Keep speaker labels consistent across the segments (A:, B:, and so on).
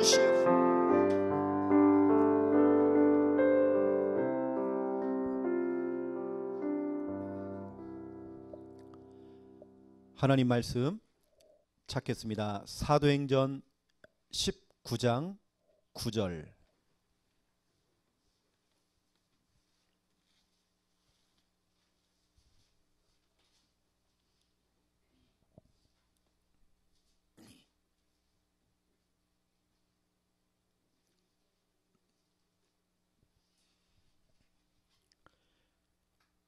A: 주시옵소서.
B: 하나님 말씀 찾겠습니다. 사도행전 19장 9절.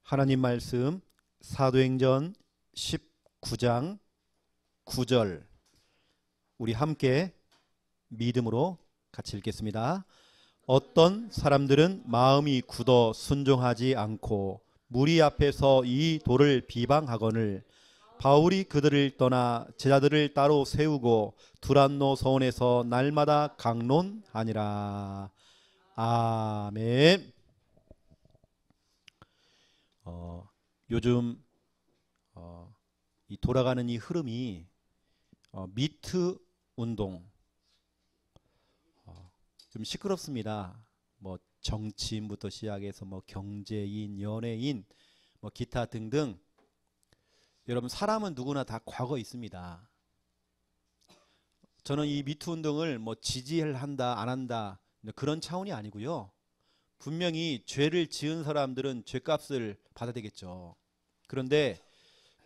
B: 하나님 말씀 사도행전 19장 9절. 우리 함께 믿음으로 같이 읽겠습니다. 어떤 사람들은 마음이 굳어 순종하지 않고 무리 앞에서 이 돌을 비방하거늘 바울이 그들을 떠나 제자들을 따로 세우고 두란노 서원에서 날마다 강론하니라. 아멘. 요즘 이 돌아가는 이 흐름이 미투 운동 좀 시끄럽습니다. 뭐 정치인부터 시작해서 뭐 경제인, 연예인, 뭐 기타 등등. 여러분, 사람은 누구나 다 과거 있습니다. 저는 이 미투 운동을 뭐 지지한다 안 한다 그런 차원이 아니고요. 분명히 죄를 지은 사람들은 죄값을 받아야 되겠죠. 그런데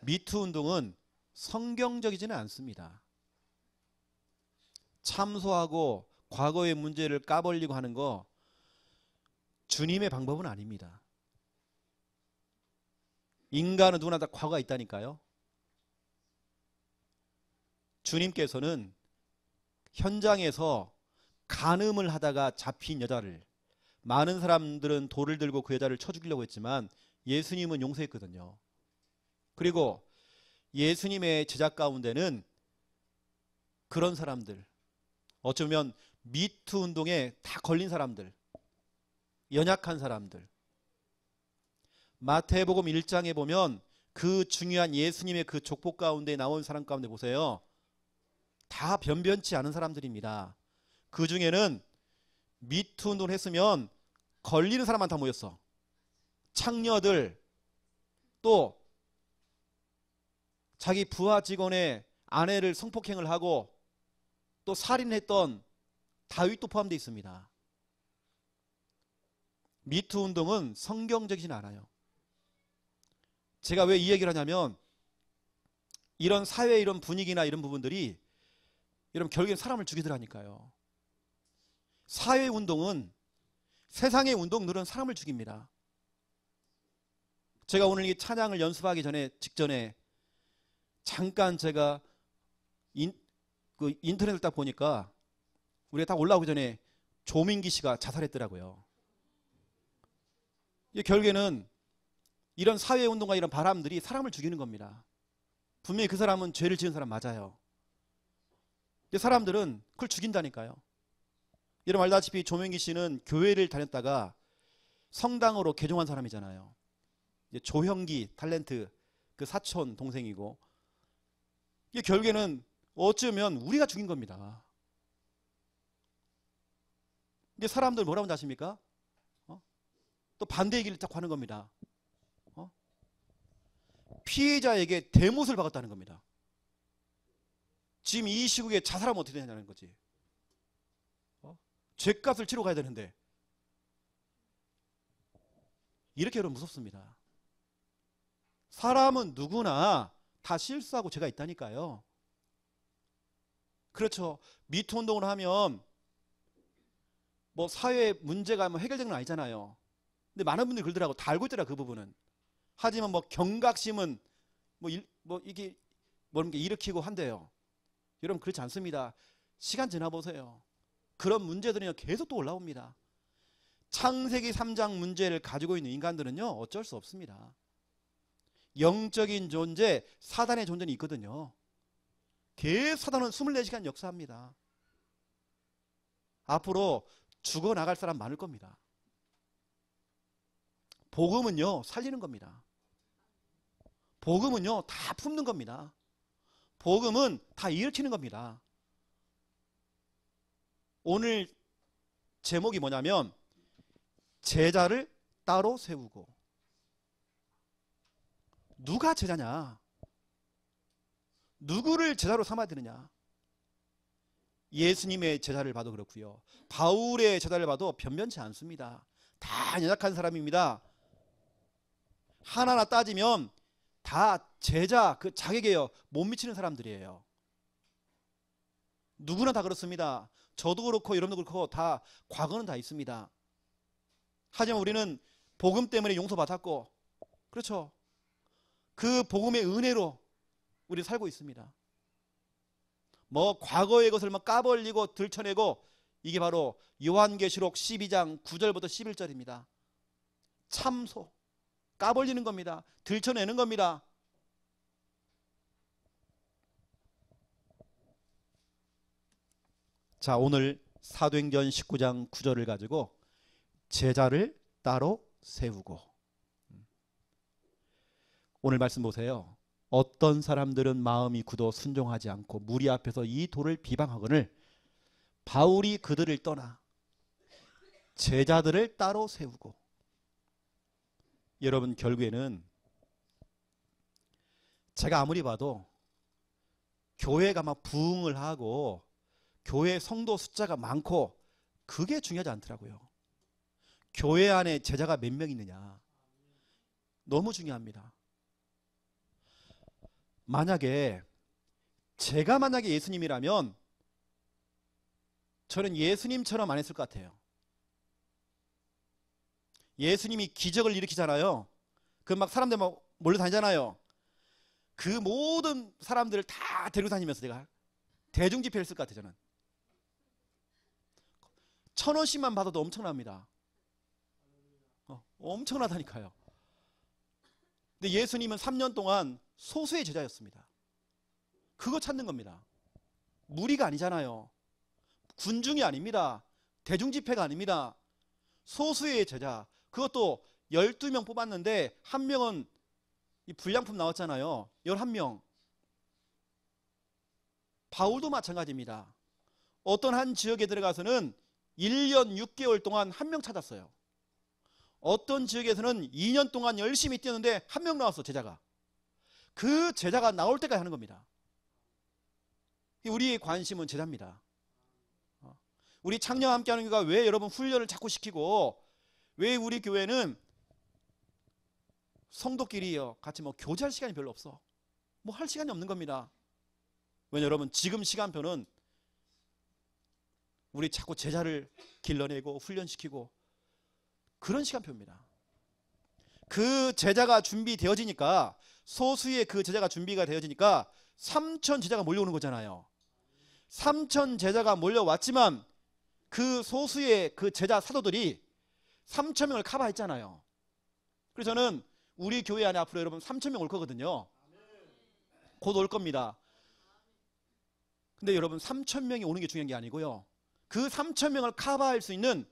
B: 미투 운동은 성경적이지는 않습니다. 참소하고 과거의 문제를 까벌리고 하는 거 주님의 방법은 아닙니다. 인간은 누구나 다 과거가 있다니까요. 주님께서는 현장에서 간음을 하다가 잡힌 여자를, 많은 사람들은 돌을 들고 그 여자를 쳐 죽이려고 했지만 예수님은 용서했거든요. 그리고 예수님의 제자 가운데는 그런 사람들, 어쩌면 미투 운동에 다 걸린 사람들, 연약한 사람들, 마태복음 1장에 보면 그 중요한 예수님의 그 족보 가운데 나온 사람 가운데 보세요. 다 변변치 않은 사람들입니다. 그 중에는 미투 운동을 했으면 걸리는 사람만 다 모였어. 창녀들, 또 자기 부하 직원의 아내를 성폭행을 하고 또 살인했던 다윗도 포함되어 있습니다. 미투 운동은 성경적이진 않아요. 제가 왜 이 얘기를 하냐면, 이런 사회 이런 분위기나 이런 부분들이 여러분 결국엔 사람을 죽이더라니까요. 사회 운동은, 세상의 운동들은 사람을 죽입니다. 제가 오늘 이 찬양을 연습하기 직전에 잠깐 제가 인터넷을 딱 보니까 우리가 딱 올라오기 전에 조민기 씨가 자살했더라고요. 이게 결국에는 이런 사회운동과 이런 바람들이 사람을 죽이는 겁니다. 분명히 그 사람은 죄를 지은 사람 맞아요. 근데 사람들은 그걸 죽인다니까요. 여러분 알다시피 조민기 씨는 교회를 다녔다가 성당으로 개종한 사람이잖아요. 조형기 탤런트 그 사촌 동생이고, 이게 결국에는 어쩌면 우리가 죽인 겁니다. 근데 사람들 뭐라고 하십니까? 또 반대 얘기를 딱 하는 겁니다. 피해자에게 대못을 박았다는 겁니다. 지금 이 시국에 자살하면 어떻게 되냐는 거지. 죄값을 치러 가야 되는데. 이렇게 여러분 무섭습니다. 사람은 누구나 다 실수하고 죄가 있다니까요. 그렇죠. 미투 운동을 하면 뭐 사회 문제가 뭐 해결되는 건 아니잖아요. 근데 많은 분들이 그러더라고. 다 알고 있더라 그 부분은. 하지만 뭐 경각심은 이게 뭐런 게 일으키고 한대요. 여러분 그렇지 않습니다. 시간 지나보세요. 그런 문제들이 계속 또 올라옵니다. 창세기 3장 문제를 가지고 있는 인간들은요 어쩔 수 없습니다. 영적인 존재, 사단의 존재는 있거든요. 계속 사단은 24시간 역사합니다. 앞으로 죽어나갈 사람 많을 겁니다. 복음은요 살리는 겁니다. 복음은요 다 품는 겁니다. 복음은 다 일으키는 겁니다. 오늘 제목이 뭐냐면 제자를 따로 세우고. 누가 제자냐? 누구를 제자로 삼아야 되느냐? 예수님의 제자를 봐도 그렇고요, 바울의 제자를 봐도 변변치 않습니다. 다 연약한 사람입니다. 하나하나 따지면 다 제자 그 자격에 못 미치는 사람들이에요. 누구나 다 그렇습니다. 저도 그렇고 여러분도 그렇고 다 과거는 다 있습니다. 하지만 우리는 복음 때문에 용서받았고, 그렇죠, 그 복음의 은혜로 우리 살고 있습니다. 뭐 과거의 것을 막 까벌리고 들춰내고, 이게 바로 요한계시록 12장 9절부터 11절입니다. 참소, 까벌리는 겁니다. 들춰내는 겁니다. 자, 오늘 사도행전 19장 9절을 가지고 제자를 따로 세우고. 오늘 말씀 보세요. 어떤 사람들은 마음이 굳어 순종하지 않고 무리 앞에서 이 돌을 비방하거늘 바울이 그들을 떠나 제자들을 따로 세우고. 여러분, 결국에는 제가 아무리 봐도 교회가 막 부흥을 하고 교회 성도 숫자가 많고 그게 중요하지 않더라고요. 교회 안에 제자가 몇 명 있느냐, 너무 중요합니다. 제가 만약에 예수님이라면 저는 예수님처럼 안 했을 것 같아요. 예수님이 기적을 일으키잖아요. 그 막 사람들 막 몰려다니잖아요. 그 모든 사람들을 다 데리고 다니면서 제가 대중집회를 했을 것 같아요. 저는 1,000원씩만 받아도 엄청납니다. 엄청나다니까요. 근데 예수님은 3년 동안 소수의 제자였습니다. 그거 찾는 겁니다. 무리가 아니잖아요. 군중이 아닙니다. 대중집회가 아닙니다. 소수의 제자. 그것도 12명 뽑았는데 한 명은 이 불량품 나왔잖아요. 11명. 바울도 마찬가지입니다. 어떤 한 지역에 들어가서는 1년 6개월 동안 한 명 찾았어요. 어떤 지역에서는 2년 동안 열심히 뛰었는데 한 명 나왔어, 제자가. 그 제자가 나올 때까지 하는 겁니다. 우리의 관심은 제자입니다. 우리 창녕 함께하는 교회가 왜 여러분 훈련을 자꾸 시키고, 왜 우리 교회는 성도끼리 같이 뭐 교제할 시간이 별로 없어. 뭐 할 시간이 없는 겁니다. 왜냐면 여러분, 지금 시간표는 우리 자꾸 제자를 길러내고 훈련시키고 그런 시간표입니다. 그 제자가 준비되어지니까, 소수의 그 제자가 준비가 되어지니까 3,000 제자가 몰려오는 거잖아요. 3,000 제자가 몰려왔지만 그 소수의 그 제자 사도들이 3,000명을 커버했잖아요. 그래서 저는 우리 교회 안에 앞으로 여러분 3,000명 올 거거든요. 곧 올 겁니다. 근데 여러분 3,000명이 오는 게 중요한 게 아니고요, 그 3,000명을 커버할 수 있는,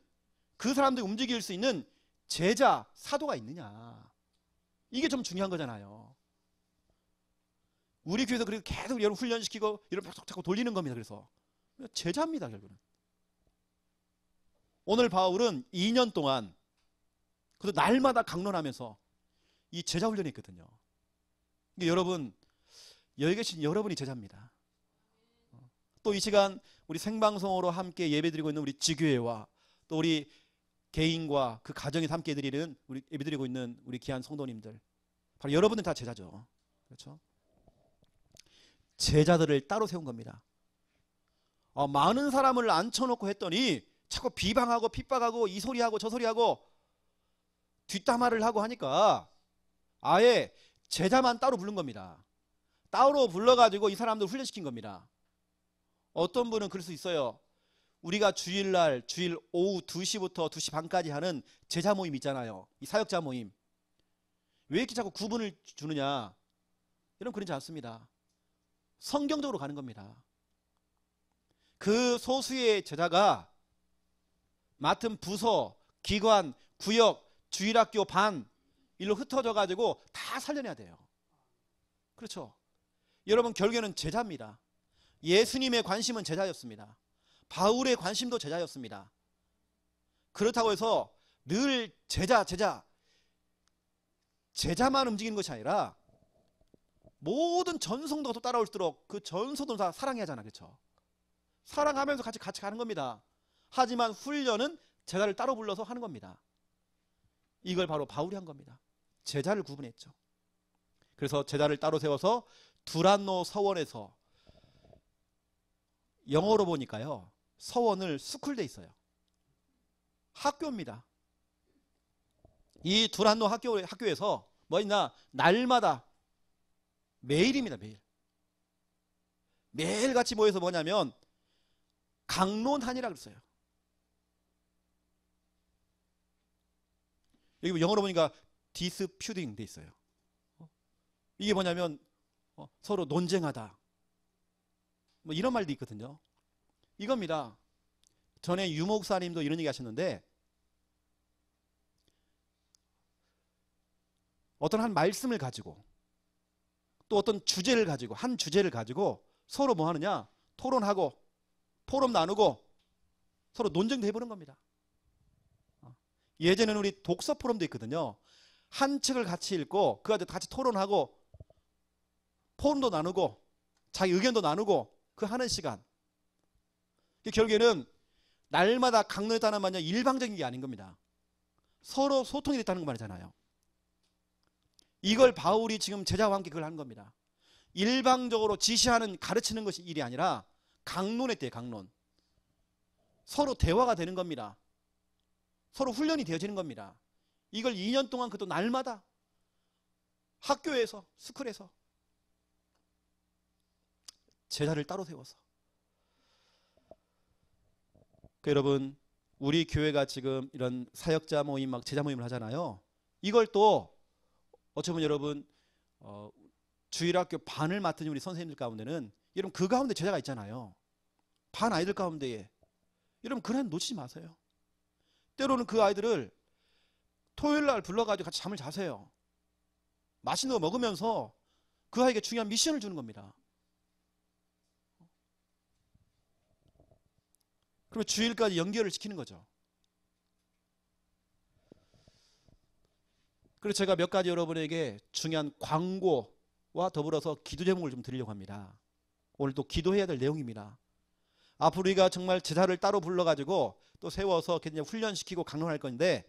B: 그 사람들이 움직일 수 있는 제자, 사도가 있느냐, 이게 좀 중요한 거잖아요. 우리 교회에서 그렇게 계속 여러분 훈련시키고 여러분 자꾸 돌리는 겁니다. 그래서 제자입니다, 결국은. 오늘 바울은 2년 동안 그래도 날마다 강론하면서 이 제자 훈련이 있거든요. 그러니까 여러분, 여기 계신 여러분이 제자입니다. 또 이 시간 우리 생방송으로 함께 예배드리고 있는 우리 지교회와 또 우리 개인과 그 가정에서 함께 드리는 우리 예배드리고 있는 우리 귀한 성도님들, 바로 여러분들 다 제자죠. 그렇죠? 제자들을 따로 세운 겁니다. 많은 사람을 앉혀놓고 했더니 자꾸 비방하고 핍박하고 이 소리하고 저 소리하고 뒷담화를 하고 하니까 아예 제자만 따로 부른 겁니다. 따로 불러가지고 이 사람들 훈련시킨 겁니다. 어떤 분은 그럴 수 있어요. 우리가 주일날 주일 오후 2시부터 2시 반까지 하는 제자 모임 있잖아요. 이 사역자 모임. 왜 이렇게 자꾸 구분을 주느냐. 여러분, 그렇지 않습니다. 성경적으로 가는 겁니다. 그 소수의 제자가 맡은 부서, 기관, 구역, 주일학교, 반 일로 흩어져 가지고 다 살려내야 돼요. 그렇죠? 여러분, 결국에는 제자입니다. 예수님의 관심은 제자였습니다. 바울의 관심도 제자였습니다. 그렇다고 해서 늘 제자만 움직이는 것이 아니라 모든 전성도가 또 따라올수록 그 전성도는 다 사랑해야 하잖아. 그렇죠? 사랑하면서 같이 가는 겁니다. 하지만 훈련은 제자를 따로 불러서 하는 겁니다. 이걸 바로 바울이 한 겁니다. 제자를 구분했죠. 그래서 제자를 따로 세워서 두란노 서원에서, 영어로 보니까요, 서원을 스쿨돼 있어요. 학교입니다. 이 두란노 학교에서 뭐 있나, 날마다 매일입니다. 매일 같이 모여서 뭐냐면 강론하니라 그랬어요. 여기 영어로 보니까 디스퓨팅 돼 있어요. 이게 뭐냐면 서로 논쟁하다, 뭐 이런 말도 있거든요. 이겁니다. 전에 유 목사님도 이런 얘기 하셨는데, 어떤 한 말씀을 가지고 또 어떤 주제를 가지고, 한 주제를 가지고 서로 뭐 하느냐, 토론하고 포럼 나누고 서로 논쟁도 해보는 겁니다. 예전에는 우리 독서 포럼도 있거든요. 한 책을 같이 읽고 그 가지고 같이 토론하고 포럼도 나누고 자기 의견도 나누고 그 하는 시간. 결국에는 날마다 강론했다는 말은 일방적인 게 아닌 겁니다. 서로 소통이 됐다는 거 말이잖아요. 이걸 바울이 지금 제자와 함께 그걸 하는 겁니다. 일방적으로 지시하는, 가르치는 것이 일이 아니라 강론했대요. 강론. 서로 대화가 되는 겁니다. 서로 훈련이 되어지는 겁니다. 이걸 2년 동안 그것도 날마다 학교에서, 스쿨에서 제자를 따로 세워서. 여러분, 우리 교회가 지금 이런 사역자 모임, 막 제자 모임을 하잖아요. 이걸 또 어쩌면 여러분 주일학교 반을 맡은 우리 선생님들 가운데는, 여러분 그 가운데 제자가 있잖아요. 반 아이들 가운데에. 여러분 그런 놓치지 마세요. 때로는 그 아이들을 토요일 날 불러가지고 같이 잠을 자세요. 맛있는 거 먹으면서 그 아이에게 중요한 미션을 주는 겁니다. 그리고 주일까지 연결을 시키는 거죠. 그래서 제가 몇 가지 여러분에게 중요한 광고와 더불어서 기도 제목을 좀 드리려고 합니다. 오늘 또 기도해야 될 내용입니다. 앞으로 우리가 정말 제자를 따로 불러가지고 또 세워서 훈련시키고 강론할 건데,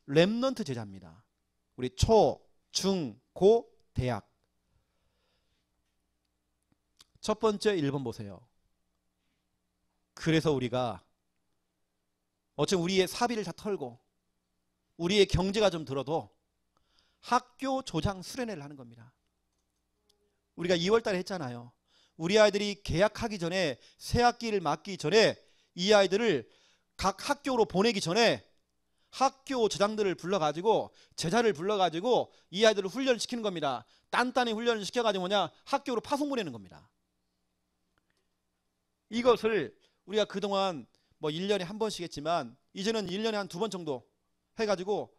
B: 렘넌트 제자입니다. 우리 초, 중, 고, 대학. 첫 번째 1번 보세요. 그래서 우리가 어쩌면 우리의 사비를 다 털고 우리의 경제가 좀 들어도 학교 조장 수련회를 하는 겁니다. 우리가 2월 달에 했잖아요. 우리 아이들이 개학하기 전에, 새 학기를 맞기 전에 이 아이들을 각 학교로 보내기 전에 학교 조장들을 불러가지고, 제자를 불러가지고 이 아이들을 훈련시키는 겁니다. 단단히 훈련을 시켜가지고 뭐냐, 학교로 파송 보내는 겁니다. 이것을 우리가 그동안 뭐 1년에 한 번씩 했지만, 이제는 1년에 한 2번 정도 해가지고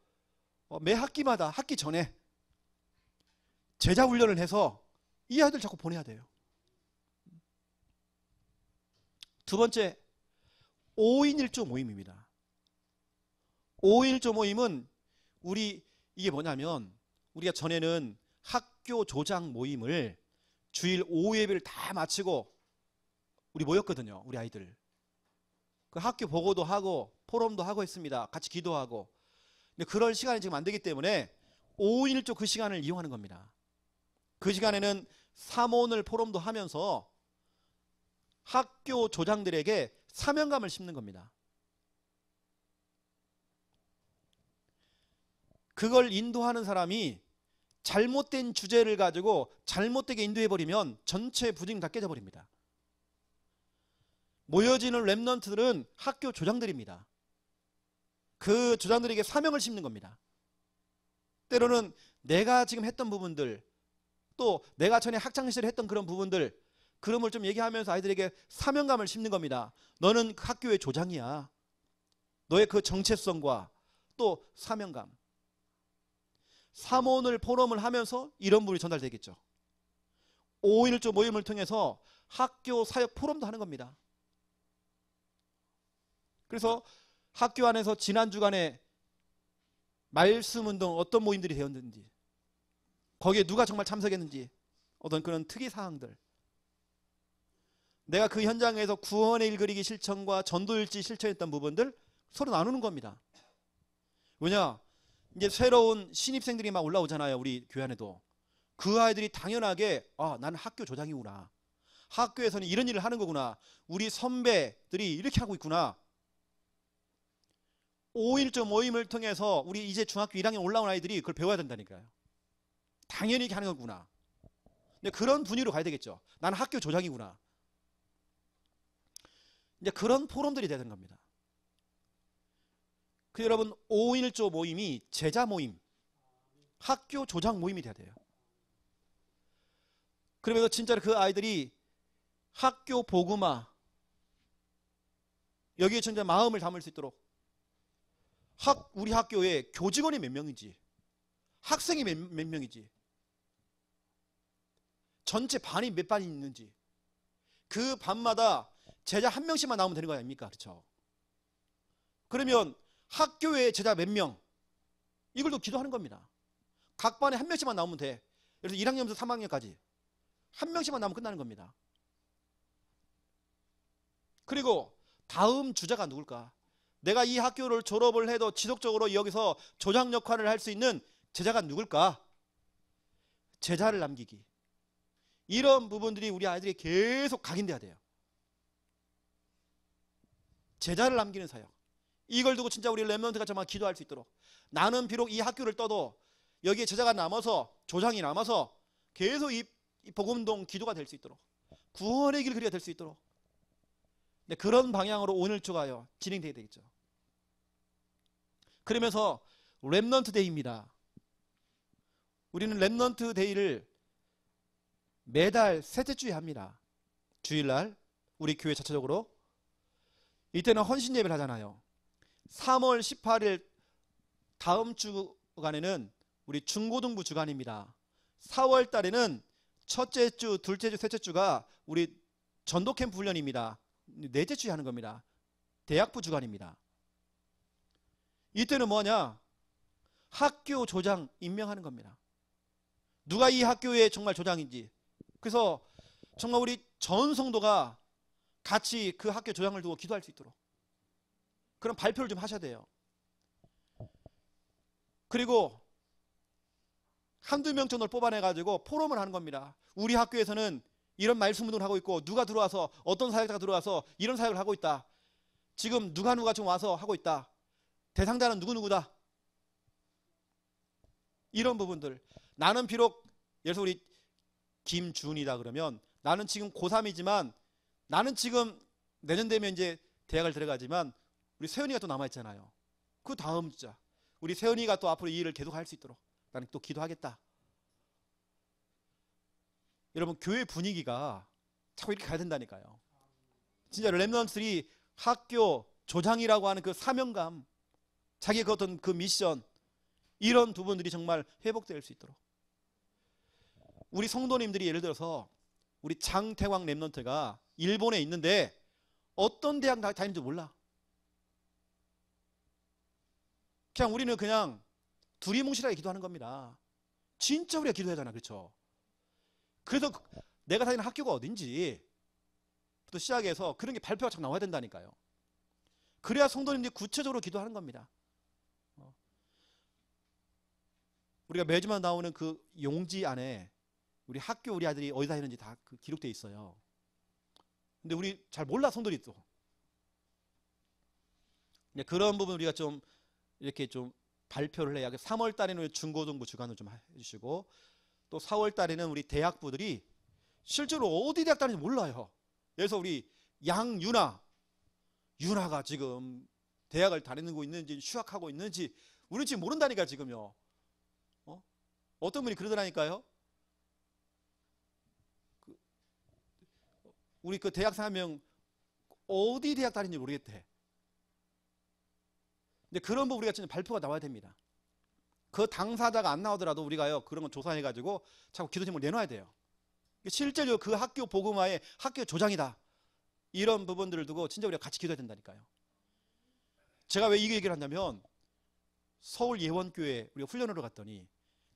B: 매 학기마다, 학기 전에 제자 훈련을 해서 이 아이들 자꾸 보내야 돼요. 두 번째, 5인 1조 모임입니다. 5인 1조 모임은 이게 뭐냐면, 우리가 전에는 학교 조장 모임을 주일 오후 예배를 다 마치고 우리 모였거든요. 우리 아이들. 그 학교 보고도 하고 포럼도 하고 했습니다. 같이 기도하고. 근데 그럴 시간이 지금 안 되기 때문에 5인 1조 그 시간을 이용하는 겁니다. 그 시간에는 사모늘 포럼도 하면서 학교 조장들에게 사명감을 심는 겁니다. 그걸 인도하는 사람이 잘못된 주제를 가지고 잘못되게 인도해버리면 전체 부증이 다 깨져버립니다. 모여지는 렘넌트들은 학교 조장들입니다. 그 조장들에게 사명을 심는 겁니다. 때로는 내가 지금 했던 부분들, 또 내가 전에 학창시절에 했던 그런 부분들, 그런 걸 좀 얘기하면서 아이들에게 사명감을 심는 겁니다. 너는 그 학교의 조장이야. 너의 그 정체성과 또 사명감. 사모늘 포럼을 하면서 이런 부분이 전달되겠죠. 5.1조 모임을 통해서 학교 사역 포럼도 하는 겁니다. 그래서 학교 안에서 지난 주간에 말씀 운동 어떤 모임들이 되었는지, 거기에 누가 정말 참석했는지, 어떤 그런 특이 사항들, 내가 그 현장에서 구원의 일 그리기 실천과 전도일지 실천했던 부분들 서로 나누는 겁니다. 왜냐? 이제 새로운 신입생들이 막 올라오잖아요. 우리 교회 안에도. 그 아이들이 당연하게 나는 학교 조장이구나. 학교에서는 이런 일을 하는 거구나. 우리 선배들이 이렇게 하고 있구나. 5.1조 모임을 통해서 우리 이제 중학교 1학년 올라온 아이들이 그걸 배워야 된다니까요. 당연히 이렇게 하는 거구나. 근데 그런 분위기로 가야 되겠죠. 나는 학교 조장이구나. 이제 그런 포럼들이 돼야 되는 겁니다. 그 여러분 5.1조 모임이 제자 모임, 학교 조장 모임이 돼야 돼요. 그러면서 진짜로 그 아이들이 학교 복음화, 여기에 진짜 마음을 담을 수 있도록 우리 학교에 교직원이 몇 명인지, 학생이 몇 명이지, 전체 반이 몇 반이 있는지, 그 반마다 제자 한 명씩만 나오면 되는 거 아닙니까? 그렇죠? 그러면 학교에 제자 몇 명, 이걸도 기도하는 겁니다. 각 반에 한 명씩만 나오면 돼. 그래서 1학년부터 3학년까지 한 명씩만 나오면 끝나는 겁니다. 그리고 다음 주자가 누굴까? 내가 이 학교를 졸업을 해도 지속적으로 여기서 조장 역할을 할 수 있는 제자가 누굴까? 제자를 남기기. 이런 부분들이 우리 아이들이 계속 각인돼야 돼요. 제자를 남기는 사역. 이걸 두고 진짜 우리 렘넌트가 정말 기도할 수 있도록, 나는 비록 이 학교를 떠도 여기에 제자가 남아서, 조장이 남아서 계속 이 복음동 기도가 될 수 있도록, 구원의 길 그리가 될 수 있도록, 네, 그런 방향으로 오늘 주가요 진행되게 되겠죠. 그러면서 렘넌트 데이입니다. 우리는 렘넌트 데이를 매달 셋째 주에 합니다. 주일날 우리 교회 자체적으로. 이때는 헌신 예배를 하잖아요. 3월 18일 다음 주간에는 우리 중고등부 주간입니다. 4월 달에는 첫째 주, 둘째 주, 셋째 주가 우리 전도 캠프 훈련입니다. 넷째 주에 하는 겁니다. 대학부 주간입니다. 이때는 뭐냐? 학교 조장 임명하는 겁니다. 누가 이 학교의 정말 조장인지. 그래서 정말 우리 전 성도가 같이 그 학교 조장을 두고 기도할 수 있도록 그런 발표를 좀 하셔야 돼요. 그리고 한두 명 정도를 뽑아내가지고 포럼을 하는 겁니다. 우리 학교에서는 이런 말씀 운동을 하고 있고, 누가 들어와서, 어떤 사역자가 들어와서 이런 사역을 하고 있다. 지금 누가 좀 와서 하고 있다. 대상자는 누구누구다. 이런 부분들. 나는 비록 예를 들어서 우리 김준이다 그러면, 나는 지금 고3이지만 나는 지금 내년 되면 이제 대학을 들어가지만 우리 세연이가 또 남아있잖아요. 그 다음 주자 우리 세연이가 또 앞으로 이 일을 계속 할 수 있도록 나는 또 기도하겠다. 여러분 교회 분위기가 자꾸 이렇게 가야 된다니까요. 진짜 렘넌트들이 학교 조장이라고 하는 그 사명감, 자기의 그 어떤 그 미션, 이런 부분들이 정말 회복될 수 있도록. 우리 성도님들이 예를 들어서 우리 장태광 렘넌트가 일본에 있는데 어떤 대학 다니는지 몰라. 그냥 우리는 그냥 두리뭉실하게 기도하는 겁니다. 진짜 우리가 기도해야 하잖아. 그렇죠? 그래서 내가 다니는 학교가 어딘지 부터 시작해서 그런 게 발표가 잘 나와야 된다니까요. 그래야 성도님들이 구체적으로 기도하는 겁니다. 우리가 매주마다 나오는 그 용지 안에 우리 학교 우리 아들이 어디 다니는지 다 그 기록되어 있어요. 근데 우리 잘 몰라, 성도들이 또. 그런 부분 우리가 좀 이렇게 좀 발표를 해야. 3월 달에는 중고등부 주간을 좀 해주시고, 또 4월 달에는 우리 대학부들이 실제로 어디 대학 다니는지 몰라요. 그래서 우리 유나가 지금 대학을 다니고 있는지 휴학하고 있는지 우리 지금 모른다니까 지금요. 어떤 분이 그러더라니까요. 우리 그 대학생 한 명 어디 대학 다니는지 모르겠대. 근데 그런 거 우리가 진짜 발표가 나와야 됩니다. 그 당사자가 안 나오더라도 우리가요 그런 거 조사해가지고 자꾸 기도 제목을 내놔야 돼요. 실제로 그 학교 복음화의 학교 조장이다. 이런 부분들을 두고 진짜 우리가 같이 기도해야 된다니까요. 제가 왜 이 얘기를 하냐면 서울 예원교회 우리가 훈련으로 갔더니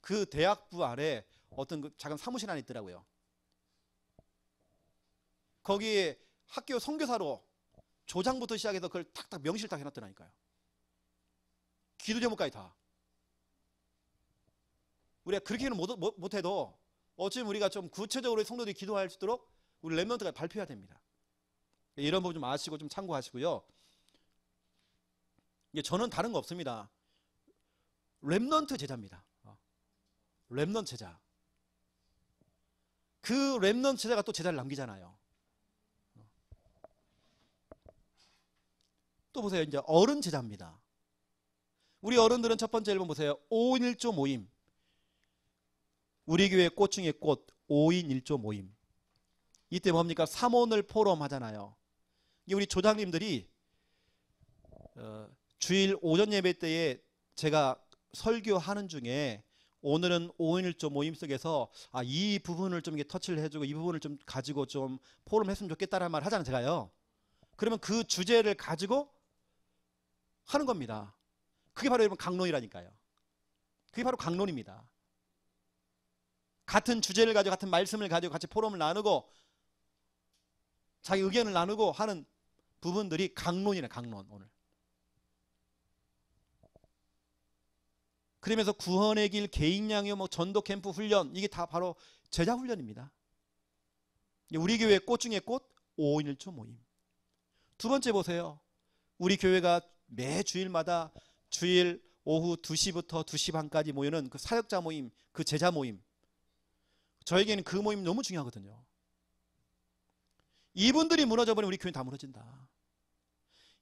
B: 그 대학부 안에 어떤 그 작은 사무실 안에 있더라고요. 거기에 학교 선교사로 조장부터 시작해서 그걸 탁탁 명시를 딱 해놨더라니까요. 기도 제목까지 다. 우리가 그렇게는 못해도 어쩌면 우리가 좀 구체적으로 성도들이 기도할 수 있도록 우리 렘넌트가 발표해야 됩니다. 이런 부분 좀 아시고 좀 참고하시고요. 저는 다른 거 없습니다. 렘넌트 제자입니다. 렘넌트 제자. 그 렘넌트 제자가 또 제자를 남기잖아요. 또 보세요. 이제 어른 제자입니다. 우리 어른들은 첫 번째 1번 보세요. 5인 1조 모임. 우리 교회 꽃 중에 꽃 5인 1조 모임. 이때 뭡니까? 삼오늘 포럼 하잖아요. 이게 우리 조장님들이 주일 오전 예배 때에 제가 설교하는 중에 오늘은 5인 1조 모임 속에서 이 부분을 좀 이렇게 터치를 해주고 이 부분을 좀 가지고 좀 포럼 했으면 좋겠다라는 말 하잖아요. 제가요. 그러면 그 주제를 가지고 하는 겁니다. 그게 바로 여러분 강론이라니까요. 그게 바로 강론입니다. 같은 주제를 가지고 같은 말씀을 가지고 같이 포럼을 나누고 자기 의견을 나누고 하는 부분들이 강론이네. 강론. 오늘 그러면서 구원의 길, 개인 양육, 전도 캠프 훈련, 이게 다 바로 제자 훈련입니다. 우리 교회 꽃 중에 꽃 5인 1조 모임. 두 번째 보세요. 우리 교회가 매 주일마다 주일 오후 2시부터 2시 반까지 모이는 그 사역자 모임, 그 제자 모임. 저에게는 그 모임 너무 중요하거든요. 이분들이 무너져버리면 우리 교회는 다 무너진다.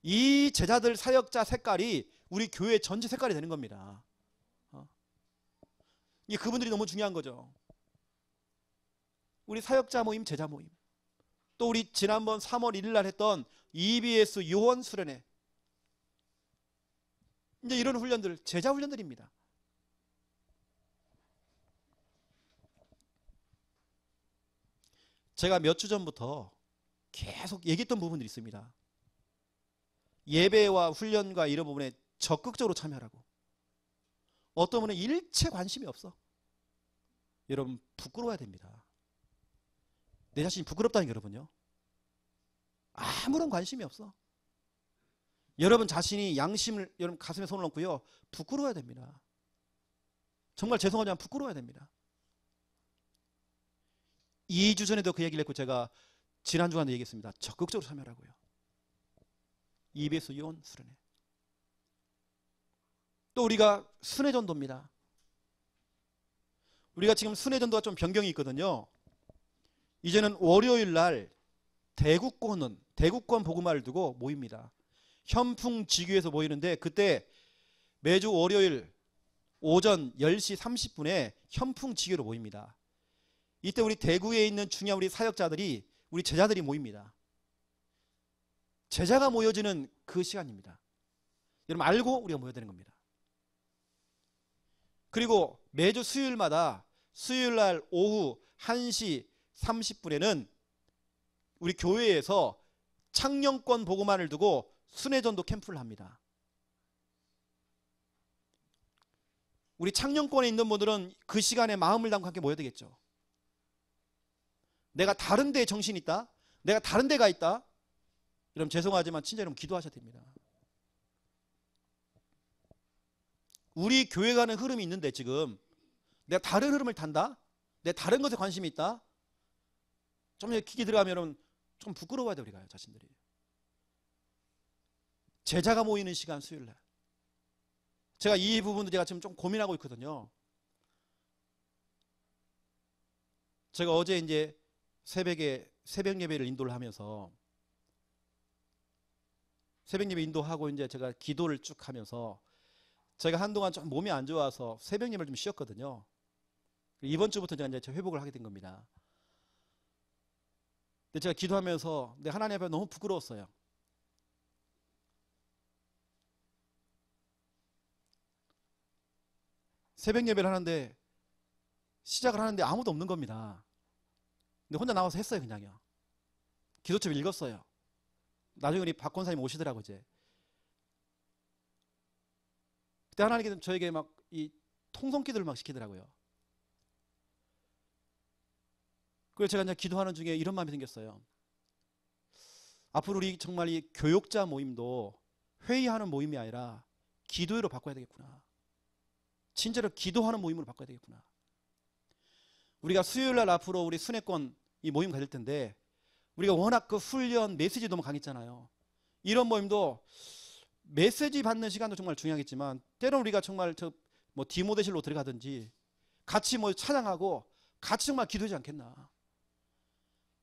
B: 이 제자들 사역자 색깔이 우리 교회 전체 색깔이 되는 겁니다. 이게 그분들이 너무 중요한 거죠. 우리 사역자 모임, 제자 모임. 또 우리 지난번 3월 1일 날 했던 EBS 요원 수련회. 이제 이런 훈련들, 제자 훈련들입니다. 제가 몇 주 전부터 계속 얘기했던 부분들이 있습니다. 예배와 훈련과 이런 부분에 적극적으로 참여하라고. 어떤 분은 일체 관심이 없어. 여러분 부끄러워야 됩니다. 내 자신이 부끄럽다는 게 여러분요. 아무런 관심이 없어. 여러분 자신이 양심을 여러분 가슴에 손을 얹고요. 부끄러워야 됩니다. 정말 죄송하지만 부끄러워야 됩니다. 2주 전에도 그 얘기를 했고 제가 지난 주간에 얘기했습니다. 적극적으로 참여하라고요. EBS 요원 수련회. 또 우리가 순회전도입니다. 우리가 지금 순회전도가 좀 변경이 있거든요. 이제는 월요일 날 대구권 복음화를 두고 모입니다. 현풍지교에서 모이는데 그때 매주 월요일 오전 10시 30분에 현풍지교로 모입니다. 이때 우리 대구에 있는 중요한 우리 사역자들이 우리 제자들이 모입니다. 제자가 모여지는 그 시간입니다. 여러분 알고 우리가 모여야 되는 겁니다. 그리고 매주 수요일마다 수요일날 오후 1시 30분에는 우리 교회에서 창녕권 복음화를 두고 순회전도 캠프를 합니다. 우리 창녕권에 있는 분들은 그 시간에 마음을 담고 함께 모여야 되겠죠. 내가 다른 데에 정신이 있다? 내가 다른 데가 있다? 여러분 죄송하지만 진짜 여러분 기도하셔야 됩니다. 우리 교회 가는 흐름이 있는데 지금 내가 다른 흐름을 탄다? 내가 다른 것에 관심이 있다? 좀 깊게 들어가면 좀 부끄러워야 돼 우리가 자신들이. 제자가 모이는 시간 수요일날. 제가 이 부분도 제가 지금 좀 고민하고 있거든요. 제가 어제 이제 새벽에 새벽 예배를 인도를 하면서 새벽 예배 인도하고 이제 제가 기도를 쭉 하면서 제가 한동안 좀 몸이 안 좋아서 새벽 예배를 좀 쉬었거든요. 이번 주부터 제가 이제 회복을 하게 된 겁니다. 근데 제가 기도하면서 내 하나님 앞에 너무 부끄러웠어요. 새벽 예배를 하는데 시작을 하는데 아무도 없는 겁니다. 근데 혼자 나와서 했어요. 그냥요. 기도책 읽었어요. 나중에 우리 박 권사님 오시더라고 이제. 그때 하나님께서 저에게 막 이 통성기도를 막 시키더라고요. 그래서 제가 이제 기도하는 중에 이런 마음이 생겼어요. 앞으로 우리 정말 이 교육자 모임도 회의하는 모임이 아니라 기도회로 바꿔야 되겠구나. 진짜로 기도하는 모임으로 바꿔야 되겠구나. 우리가 수요일날 앞으로 우리 순회권 이 모임 가질 텐데 우리가 워낙 그 훈련 메시지 너무 강했잖아요. 이런 모임도 메시지 받는 시간도 정말 중요하겠지만 때로는 우리가 정말 뭐 디모데실로 들어가든지 같이 뭐 찬양하고 같이 정말 기도하지 않겠나.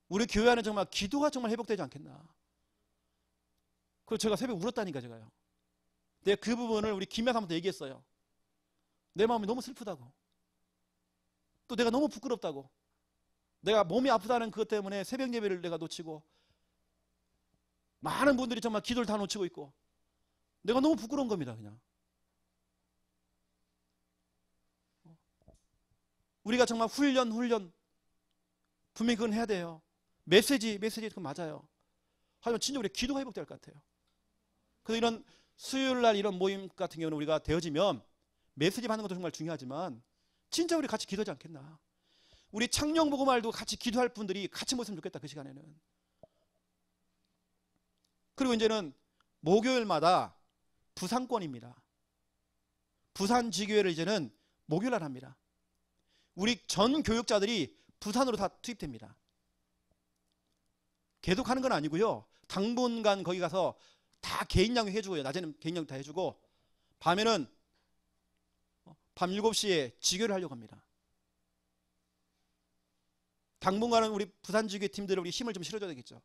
B: 우리 교회 안에 정말 기도가 정말 회복되지 않겠나. 그래서 제가 새벽에 울었다니까 제가요. 내가 그 부분을 우리 김야사한테 얘기했어요. 내 마음이 너무 슬프다고. 또 내가 너무 부끄럽다고. 내가 몸이 아프다는 그것 때문에 새벽 예배를 내가 놓치고 많은 분들이 정말 기도를 다 놓치고 있고 내가 너무 부끄러운 겁니다. 그냥 우리가 정말 훈련 분명히 그건 해야 돼요. 메시지 그건 맞아요. 하지만 진짜 우리 기도가 회복될 것 같아요. 그래서 이런 수요일날 이런 모임 같은 경우는 우리가 되어지면 메시지 받는 것도 정말 중요하지만 진짜 우리 같이 기도하지 않겠나. 우리 창녕복음활도 같이 기도할 분들이 같이 모였으면 좋겠다. 그 시간에는. 그리고 이제는 목요일마다 부산권입니다. 부산지교회를 이제는 목요일날 합니다. 우리 전 교육자들이 부산으로 다 투입됩니다. 계속 하는 건 아니고요. 당분간 거기 가서 다 개인 양육 해주고요. 낮에는 개인 양육 다 해주고 밤에는 밤 7시에 지교를 하려고 합니다. 당분간은 우리 부산지교회 팀들을 우리 힘을 좀 실어줘야 되겠죠.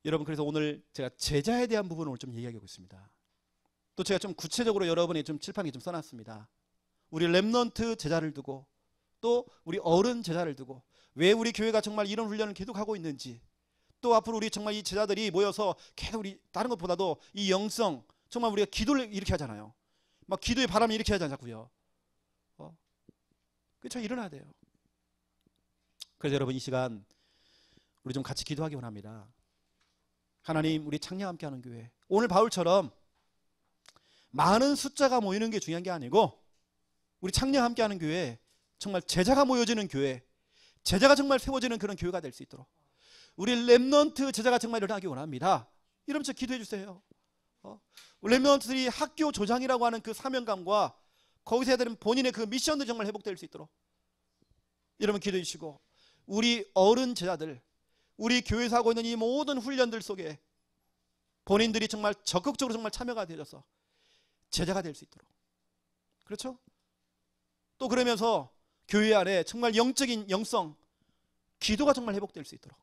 B: 여러분, 그래서 오늘 제가 제자에 대한 부분을 오늘 좀 얘기하고 있습니다. 또 제가 좀 구체적으로 여러분이 좀 칠판에 좀 써놨습니다. 우리 렘넌트 제자를 두고 또 우리 어른 제자를 두고 왜 우리 교회가 정말 이런 훈련을 계속하고 있는지 또 앞으로 우리 정말 이 제자들이 모여서 계속 우리 다른 것보다도 이 영성 정말 우리가 기도를 이렇게 하잖아요. 막 기도의 바람을 이렇게 하지 않자고요. 그렇죠? 일어나야 돼요. 그래서 여러분 이 시간 우리 좀 같이 기도하기 원합니다. 하나님, 우리 창녕 함께하는 교회 오늘 바울처럼 많은 숫자가 모이는 게 중요한 게 아니고 우리 창녕 함께하는 교회 정말 제자가 모여지는 교회, 제자가 정말 세워지는 그런 교회가 될 수 있도록 우리 렘넌트 제자가 정말 일어나기 원합니다. 이러면 저 기도해 주세요. 렘넌트들이 학교 조장이라고 하는 그 사명감과 거기서 해야 되는 본인의 그 미션들이 정말 회복될 수 있도록 이러면 기도해 주시고 우리 어른 제자들 우리 교회에서 하고 있는 이 모든 훈련들 속에 본인들이 정말 적극적으로 정말 참여가 되어서 제자가 될 수 있도록 그렇죠? 또 그러면서 교회 안에 정말 영적인 영성 기도가 정말 회복될 수 있도록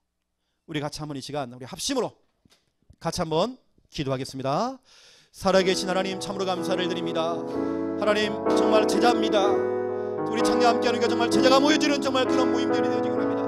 B: 우리 같이 한번 이 시간 우리 합심으로 같이 한번 기도하겠습니다. 살아계신 하나님 참으로 감사를 드립니다. 하나님 정말 제자입니다. 우리 창녀 함께하는 게 정말 제자가 모여지는 정말 그런 모임들이 되어지기 원합니다.